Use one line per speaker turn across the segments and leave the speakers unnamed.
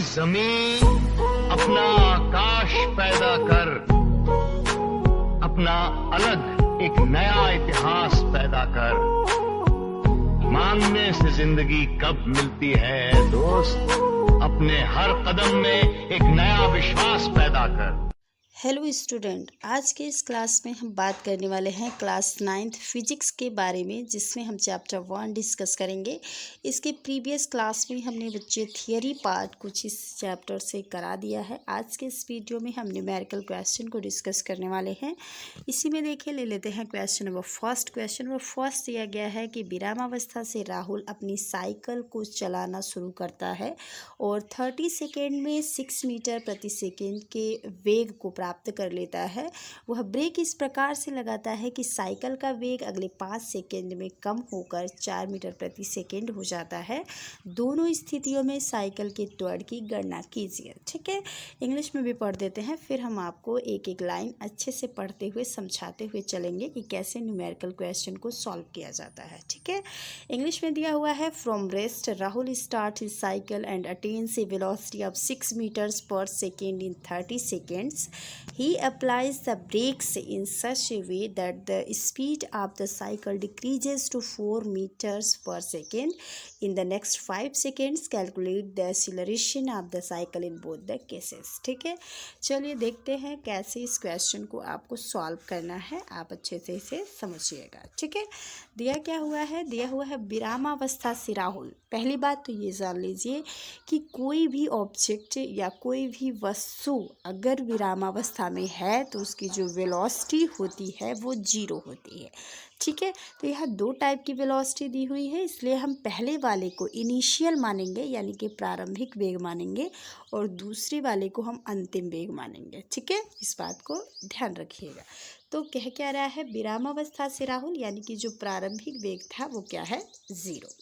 जमीन अपना आकाश पैदा कर, अपना अलग एक नया इतिहास पैदा कर। मांगने से जिंदगी कब मिलती है दोस्त, अपने हर कदम में एक नया विश्वास पैदा कर।
हेलो स्टूडेंट, आज के इस क्लास में हम बात करने वाले हैं क्लास 9th फिजिक्स के बारे में, जिसमें हम चैप्टर 1 डिस्कस करेंगे। इसके प्रीवियस क्लास में हमने बच्चे थियरी पार्ट कुछ इस चैप्टर से करा दिया है। आज के इस वीडियो में हम न्यूमेरिकल क्वेश्चन को डिस्कस करने वाले हैं। इसी में देखिए, ले लेते हैं question number first. Question number first दिया गया है कि विरामावस्था से राहुल अपनी साइकिल को चलाना शुरू करता है और 30 सेकेंड में 6 मीटर प्रति सेकेंड के वेग को प्राप्त कर लेता है। वह ब्रेक इस प्रकार से लगाता है कि साइकिल का वेग अगले 5 सेकेंड में कम होकर 4 मीटर प्रति सेकेंड हो जाता है। दोनों स्थितियों में साइकिल के त्वरण की गणना कीजिए। ठीक है, इंग्लिश में भी पढ़ देते हैं, फिर हम आपको एक एक लाइन अच्छे से पढ़ते हुए समझाते हुए चलेंगे कि कैसे न्यूमेरिकल क्वेश्चन को सॉल्व किया जाता है। ठीक है, इंग्लिश में दिया हुआ है, from rest Rahul start his cycle and attains A velocity of 6 meters per second in 30 seconds. He applies the brakes in such a way that the speed of the cycle decreases to 4 meters per second. In the next 5 seconds, calculate the acceleration of the cycle in both the cases. ठीक है, चलिए देखते हैं कैसे इस question को आपको solve करना है। आप अच्छे से इसे समझिएगा। ठीक है, दिया क्या हुआ है? दिया हुआ है विरामावस्था से राहुल। पहली बात तो ये जान लीजिए कि कोई भी ऑब्जेक्ट या कोई भी वस्तु अगर विरामावस्था में है तो उसकी जो वेलोसिटी होती है वो 0 होती है। ठीक है, तो यहाँ 2 टाइप की वेलोसिटी दी हुई है, इसलिए हम पहले वाले को इनिशियल मानेंगे यानी कि प्रारंभिक वेग मानेंगे और दूसरे वाले को हम अंतिम वेग मानेंगे। ठीक है, इस बात को ध्यान रखिएगा। तो कह क्या रहा है? विरामावस्था से राहुल यानी कि जो प्रारंभिक वेग था वो क्या है? 0।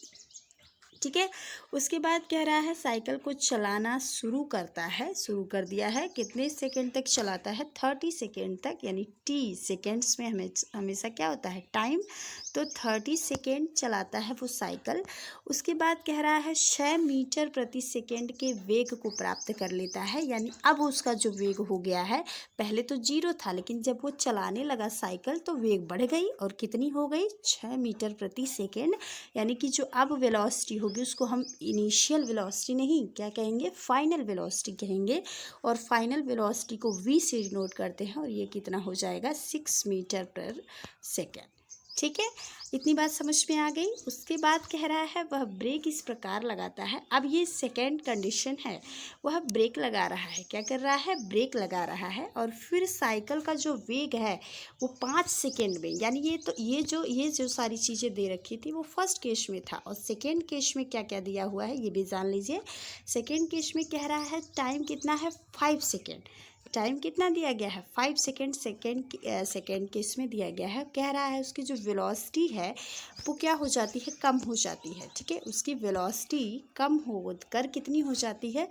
ठीक है, उसके बाद कह रहा है साइकिल को चलाना शुरू करता है, शुरू कर दिया है। कितने सेकंड तक चलाता है? 30 सेकंड तक, यानी टी सेकंड्स में हमेशा क्या होता है? टाइम। तो 30 सेकंड चलाता है वो साइकिल। उसके बाद कह रहा है 6 मीटर प्रति सेकंड के वेग को प्राप्त कर लेता है, यानी अब उसका जो वेग हो गया है, पहले तो 0 था लेकिन जब वो चलाने लगा साइकिल तो वेग बढ़ गई और कितनी हो गई? 6 मीटर प्रति सेकेंड। यानी कि जो अब वेलोसिटी होगी उसको हम इनिशियल वेलोसिटी नहीं, क्या कहेंगे? फाइनल वेलोसिटी कहेंगे। और फाइनल वेलोसिटी को v से डिनोट करते हैं और ये कितना हो जाएगा? 6 मीटर पर सेकेंड। ठीक है, इतनी बात समझ में आ गई। उसके बाद कह रहा है वह ब्रेक इस प्रकार लगाता है। अब ये सेकेंड कंडीशन है, वह ब्रेक लगा रहा है। क्या कर रहा है? ब्रेक लगा रहा है। और फिर साइकिल का जो वेग है वो 5 सेकेंड में, यानी ये जो सारी चीज़ें दे रखी थी वो फर्स्ट केस में था। और सेकेंड केस में क्या क्या दिया हुआ है ये भी जान लीजिए। सेकेंड केस में कह रहा है टाइम कितना है? 5 सेकेंड। टाइम कितना दिया गया है? 5 सेकेंड। सेकेंड के इसमें दिया गया है। कह रहा है उसकी जो वेलोसिटी है वो क्या हो जाती है? कम हो जाती है। ठीक है, उसकी वेलोसिटी कम होकर कितनी हो जाती है?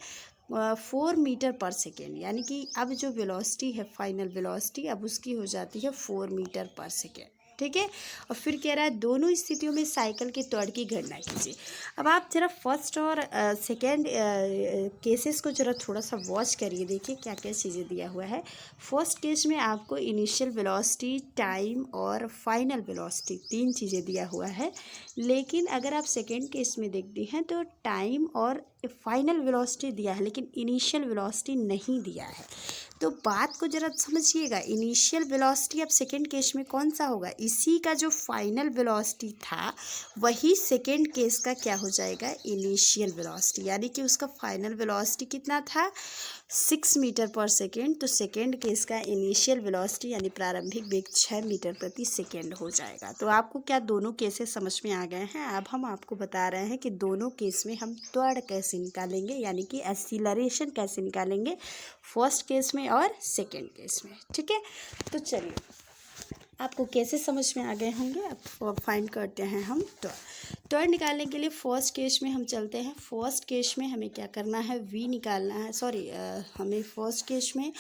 4 मीटर पर सेकेंड। यानी कि अब जो वेलोसिटी है, फाइनल वेलोसिटी, अब उसकी हो जाती है 4 मीटर पर सेकेंड। ठीक है, और फिर कह रहा है दोनों स्थितियों में साइकिल के त्वरण की गणना कीजिए। अब आप जरा फर्स्ट और सेकेंड केसेस को जरा थोड़ा सा वॉच करिए, देखिए क्या क्या चीज़ें दिया हुआ है। फर्स्ट केस में आपको इनिशियल वेलोसिटी, टाइम और फाइनल वेलोसिटी 3 चीज़ें दिया हुआ है। लेकिन अगर आप सेकेंड केस में देखते हैं तो टाइम और फाइनल वेलोसिटी दिया है लेकिन इनिशियल वेलोसिटी नहीं दिया है। तो बात को जरा समझिएगा, इनिशियल वेलोसिटी अब सेकेंड केस में कौन सा होगा? इसी का जो फाइनल वेलोसिटी था वही सेकेंड केस का क्या हो जाएगा? Initial velocity. यानी कि उसका फाइनल वेलोसिटी कितना था? 6 मीटर पर सेकेंड। तो सेकेंड केस का इनिशियल वेलोसिटी यानी प्रारंभिक वेग 6 मीटर प्रति सेकेंड हो जाएगा। तो आपको क्या दोनों केसेस समझ में आ गए हैं? अब हम आपको बता रहे हैं कि दोनों केस में हम त्वरण कैसे निकालेंगे, यानी कि एक्सीलरेशन कैसे निकालेंगे, फर्स्ट केस में और सेकेंड केस में। ठीक है, तो चलिए आपको कैसे समझ में आ गए होंगे। अब फाइंड करते हैं हम त्वरण निकालने के लिए फर्स्ट केस में हम चलते हैं। फर्स्ट केस में हमें क्या करना है? v निकालना है, हमें फर्स्ट केस में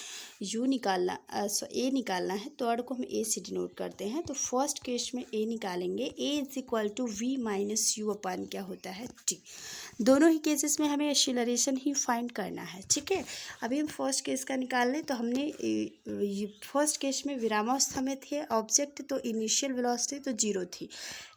u निकालना a निकालना है। त्वरण को हम a से डिनोट करते हैं। तो फर्स्ट केस में a निकालेंगे, a = v - u/, क्या होता है? t। दोनों ही केसेस में हमें एक्सीलरेशन ही फाइंड करना है। ठीक है, अभी हम फर्स्ट केस का निकाल लें। तो हमने फर्स्ट केस में विरामावस्था में थे ऑब्जेक्ट, तो इनिशियल वेलोसिटी तो 0 थी,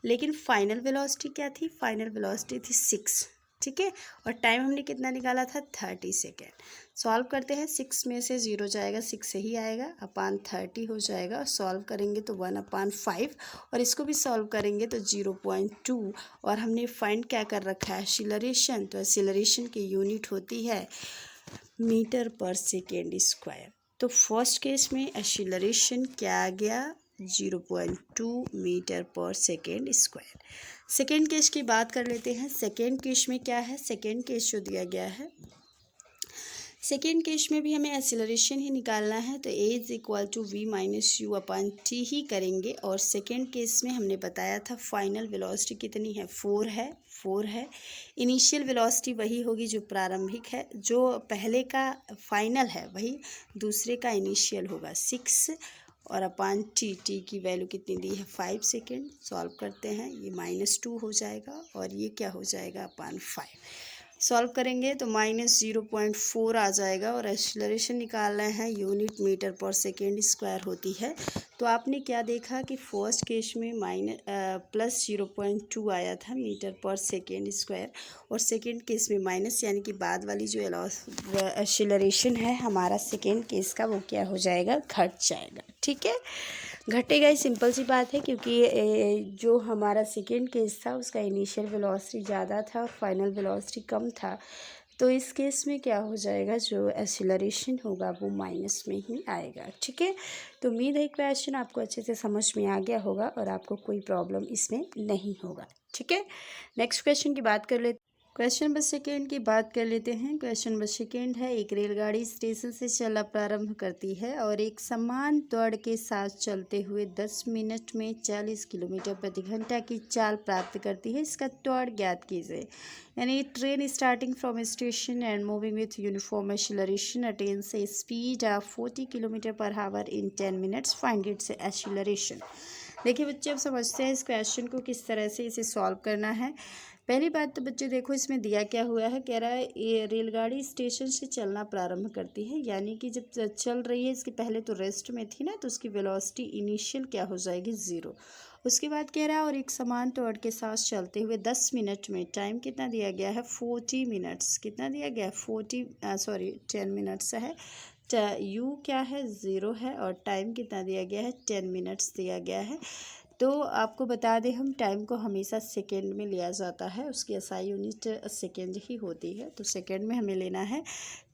लेकिन फाइनल वेलोसिटी क्या थी? फाइनल वेलोसिटी थी 6। ठीक है, और टाइम हमने कितना निकाला था? 30 सेकेंड। सॉल्व करते हैं, 6 में से 0 जाएगा, 6 से ही आएगा, अपान 30 हो जाएगा। और सॉल्व करेंगे तो 1/5, और इसको भी सॉल्व करेंगे तो 0.2। और हमने फाइंड क्या कर रखा है? एक्सीलरेशन। तो एक्सीलरेशन की यूनिट होती है मीटर पर सेकेंड स्क्वायर। तो फर्स्ट केस में एक्सीलरेशन क्या आ गया? 0.2 मीटर पर सेकेंड स्क्वायर। सेकेंड केस की बात कर लेते हैं। सेकेंड केस में क्या है? सेकेंड केस जो दिया गया है, सेकेंड केस में भी हमें एक्सीलरेशन ही निकालना है। तो a is equal to v minus u upon T ही करेंगे। और सेकेंड केस में हमने बताया था फाइनल वेलोसिटी कितनी है? 4 है। इनिशियल वेलोसिटी वही होगी जो प्रारंभिक है, जो पहले का फाइनल है वही दूसरे का इनिशियल होगा 6, और अपान टी की वैल्यू कितनी दी है? 5 सेकेंड। सॉल्व करते हैं, ये -2 हो जाएगा, और ये क्या हो जाएगा? अपान 5। सॉल्व करेंगे तो -0.4 आ जाएगा। और एक्सीलरेशन निकालना है, यूनिट मीटर पर सेकेंड स्क्वायर होती है। तो आपने क्या देखा कि फर्स्ट केस में +0.2 आया था मीटर पर सेकेंड स्क्वायर, और सेकेंड केस में माइनस, यानी कि बाद वाली जो एक्सीलरेशन है हमारा सेकेंड केस का, वो क्या हो जाएगा? घट जाएगा। ठीक है, घटेगा ही, सिंपल सी बात है, क्योंकि जो हमारा सेकेंड केस था उसका इनिशियल वेलोसिटी ज़्यादा था और फाइनल वेलोसिटी कम था। तो इस केस में क्या हो जाएगा? जो एक्सीलरेशन होगा वो माइनस में ही आएगा। ठीक है, तो उम्मीद है क्वेश्चन आपको अच्छे से समझ में आ गया होगा और आपको कोई प्रॉब्लम इसमें नहीं होगा। ठीक है, नेक्स्ट क्वेश्चन की बात कर लेते। क्वेश्चन नंबर सेकेंड की बात कर लेते हैं। क्वेश्चन नंबर सेकेंड है, एक रेलगाड़ी स्टेशन से चलना प्रारंभ करती है और एक समान दौड़ के साथ चलते हुए 10 मिनट में 40 किलोमीटर प्रति घंटा की चाल प्राप्त करती है। इसका दौड़ ज्ञात कीजिए। यानी train starting from station and moving with uniform acceleration attains A speed of 40 kilometre per hour in 10 minutes, find its acceleration. देखिए बच्चे, अब समझते हैं इस क्वेश्चन को किस तरह से इसे सॉल्व करना है। पहली बात तो बच्चे देखो, इसमें दिया क्या हुआ है? कह रहा है ये रेलगाड़ी स्टेशन से चलना प्रारंभ करती है, यानी कि जब चल रही है, इसके पहले तो रेस्ट में थी ना, तो उसकी वेलोसिटी इनिशियल क्या हो जाएगी? 0। उसके बाद कह रहा है और एक समान दौड़ के साथ चलते हुए 10 मिनट में, टाइम कितना दिया गया है? 40 मिनट्स। कितना दिया गया है? 10 मिनट्स है। यू क्या है? 0 है। और टाइम कितना दिया गया है? 10 मिनट्स दिया गया है। तो आपको बता दें, हम टाइम को हमेशा सेकेंड में लिया जाता है, उसकी एसआई यूनिट सेकेंड ही होती है, तो सेकेंड में हमें लेना है।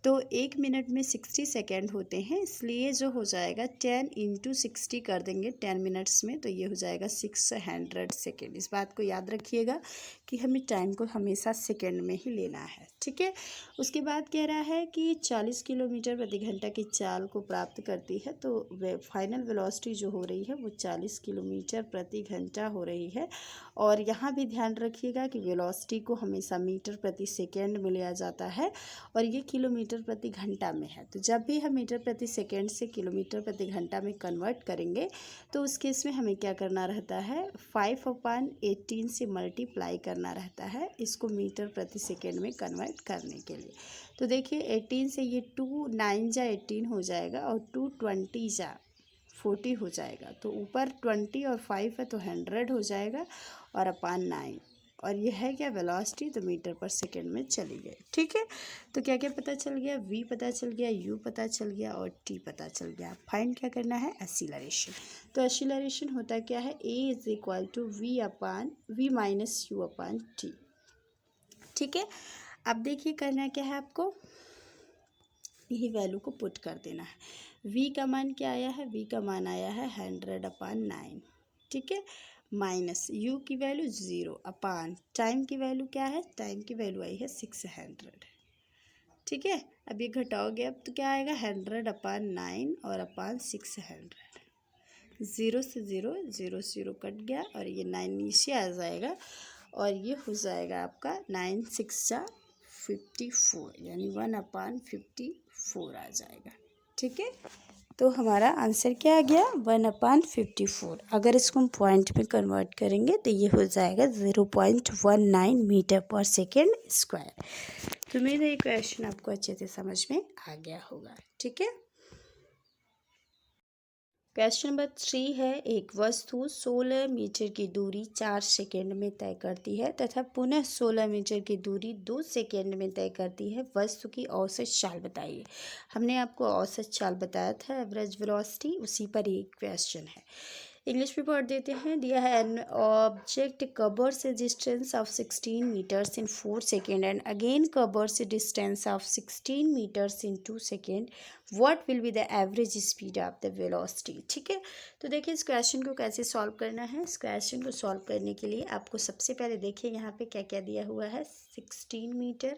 तो 1 मिनट में 60 सेकेंड होते हैं, इसलिए जो हो जाएगा 10 × 60 कर देंगे 10 मिनट्स में, तो ये हो जाएगा 600 सेकेंड। इस बात को याद रखिएगा कि हमें टाइम को हमेशा सेकेंड में ही लेना है। ठीक है, उसके बाद कह रहा है कि 40 किलोमीटर प्रति घंटा की चाल को प्राप्त करती है। तो फाइनल वेलोसिटी जो हो रही है वो 40 किलोमीटर प्रति घंटा हो रही है। और यहाँ भी ध्यान रखिएगा कि वेलोसिटी को हमेशा मीटर प्रति सेकेंड में लिया जाता है, और ये किलोमीटर प्रति घंटा में है। तो जब भी हम मीटर प्रति सेकेंड से किलोमीटर प्रति घंटा में कन्वर्ट करेंगे, तो उस केस में हमें क्या करना रहता है? 5/18 से मल्टीप्लाई करना रहता है इसको मीटर प्रति सेकेंड में कन्वर्ट करने के लिए। तो देखिए 18 से ये 2 9 जा 18 हो जाएगा, और 2 20 जा 40 हो जाएगा। तो ऊपर 20 और 5 है तो 100 हो जाएगा, और अपान 9, और यह है क्या? वेलोसिटी। तो मीटर पर सेकेंड में चली गई। ठीक है, तो क्या क्या पता चल गया? v पता चल गया, u पता चल गया, और t पता चल गया। फाइंड क्या करना है? एक्सीलरेशन। तो एक्सीलरेशन होता क्या है? a is equal to v minus u upon t. ठीक है, अब देखिए करना क्या है आपको? यही वैल्यू को पुट कर देना है। v का मान क्या आया है? v का मान आया है 100/9। ठीक है, माइनस u की वैल्यू 0 अपान टाइम की वैल्यू क्या है? टाइम की वैल्यू आई है 600। ठीक है, अब ये घटाओगे अब तो क्या आएगा? 100/9 और अपान 600। 0 से 0 0 0 कट गया, और ये 9 नीचे आ जाएगा, और ये हो जाएगा आपका 9 6 जा 54, यानी 1/54 आ जाएगा। ठीक है, तो हमारा आंसर क्या आ गया 1/54। अगर इसको हम पॉइंट में कन्वर्ट करेंगे तो ये हो जाएगा 0.19 मीटर पर सेकेंड स्क्वायर। तो मेरा ये क्वेश्चन आपको अच्छे से समझ में आ गया होगा। ठीक है। क्वेश्चन नंबर 3 है, एक वस्तु 16 मीटर की दूरी 4 सेकेंड में तय करती है तथा पुनः 16 मीटर की दूरी 2 सेकेंड में तय करती है। वस्तु की औसत चाल बताइए। हमने आपको औसत चाल बताया था, एवरेज वेलोसिटी, उसी पर एक क्वेश्चन है। इंग्लिश में पढ़ देते हैं। दिया है an object covers a distance of 16 metres in 4 second and again covers a distance of 16 metres in 2 second, what will be the average speed of the velocity. ठीक है। तो देखिए इस क्वेश्चन को कैसे सॉल्व करना है। इस क्वेश्चन को सॉल्व करने के लिए आपको सबसे पहले देखिए यहाँ पे क्या क्या दिया हुआ है। 16 मीटर,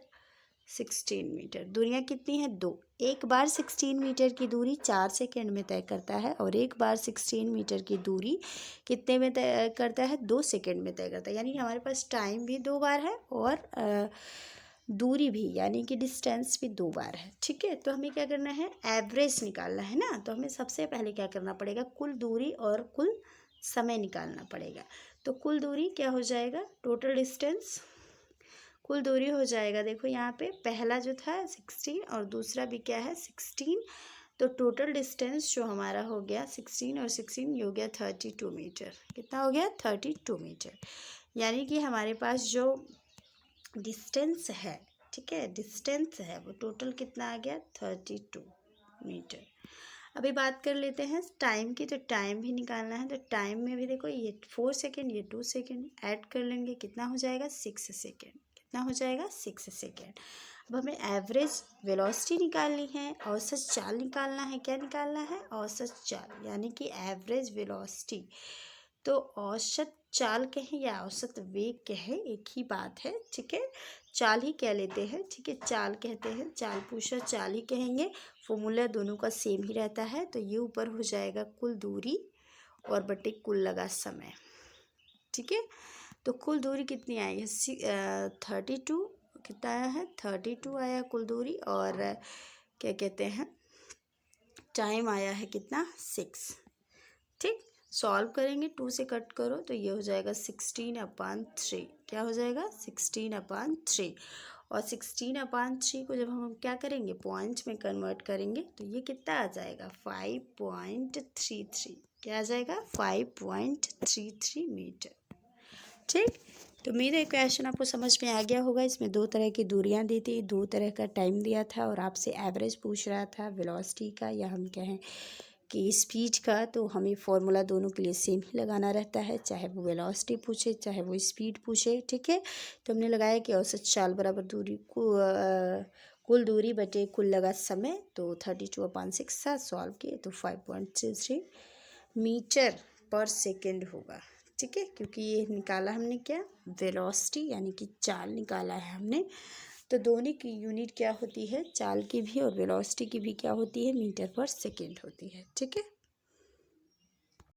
दूरियां कितनी है 2। एक बार 16 मीटर की दूरी 4 सेकेंड में तय करता है और एक बार 16 मीटर की दूरी कितने में तय करता है 2 सेकेंड में तय करता है। यानी हमारे पास टाइम भी 2 बार है और दूरी भी यानी कि डिस्टेंस भी 2 बार है। ठीक है। तो हमें क्या करना है, एवरेज निकालना है ना। तो हमें सबसे पहले क्या करना पड़ेगा, कुल दूरी और कुल समय निकालना पड़ेगा। तो कुल दूरी क्या हो जाएगा, टोटल डिस्टेंस, कुल दूरी हो जाएगा। देखो यहाँ पे पहला जो था 16 और दूसरा भी क्या है 16। तो टोटल डिस्टेंस जो हमारा हो गया 16 और 16 ये हो गया 32 मीटर। कितना हो गया 32 मीटर। यानी कि हमारे पास जो डिस्टेंस है, ठीक है, डिस्टेंस है वो टोटल कितना आ गया 32 मीटर। अभी बात कर लेते हैं टाइम की। तो टाइम भी निकालना है। तो टाइम में भी देखो ये 4 सेकेंड ये 2 सेकेंड ऐड कर लेंगे, कितना हो जाएगा 6 सेकेंड। कितना हो जाएगा 6 सेकेंड। अब हमें एवरेज वेलोसिटी निकालनी है, औसत चाल निकालना है। क्या निकालना है, औसत चाल, यानी कि एवरेज वेलोसिटी। तो औसत चाल कहें या औसत वेग कहें एक ही बात है। ठीक है, चाल ही कह लेते हैं। ठीक है, चाल कहते हैं, चाल पूछा चाल ही कहेंगे। फॉर्मूला दोनों का सेम ही रहता है। तो ये ऊपर हो जाएगा कुल दूरी और बटे कुल लगा समय। ठीक है। तो कुल दूरी कितनी आई है 32। कितना आया है 32 आया कुल दूरी। और क्या कहते हैं टाइम आया है कितना 6। ठीक, सॉल्व करेंगे 2 से कट करो तो ये हो जाएगा 16/3। क्या हो जाएगा 16/3। और 16/3 को जब हम क्या करेंगे पॉइंट्स में कन्वर्ट करेंगे तो ये कितना आ जाएगा 5.33। क्या आ जाएगा 5.33 मीटर। ठीक। तो मेरा क्वेश्चन आपको समझ में आ गया होगा। इसमें 2 तरह की दूरियां दी थी, 2 तरह का टाइम दिया था और आपसे एवरेज पूछ रहा था वेलोसिटी का या हम कहें कि स्पीड का। तो हमें फॉर्मूला दोनों के लिए सेम ही लगाना रहता है, चाहे वो वेलोसिटी पूछे चाहे वो स्पीड पूछे। ठीक है। तो हमने लगाया कि औसत चाल बराबर दूरी को कुल दूरी बटे कुल लगा समय। तो 32/6 था, सॉल्व किए तो 5.33 मीटर पर सेकेंड होगा। ठीक है, क्योंकि ये निकाला हमने क्या वेलोसिटी यानी कि चाल निकाला है हमने। तो दोनों की यूनिट क्या होती है, चाल की भी और वेलोसिटी की भी क्या होती है मीटर पर सेकेंड होती है। ठीक है।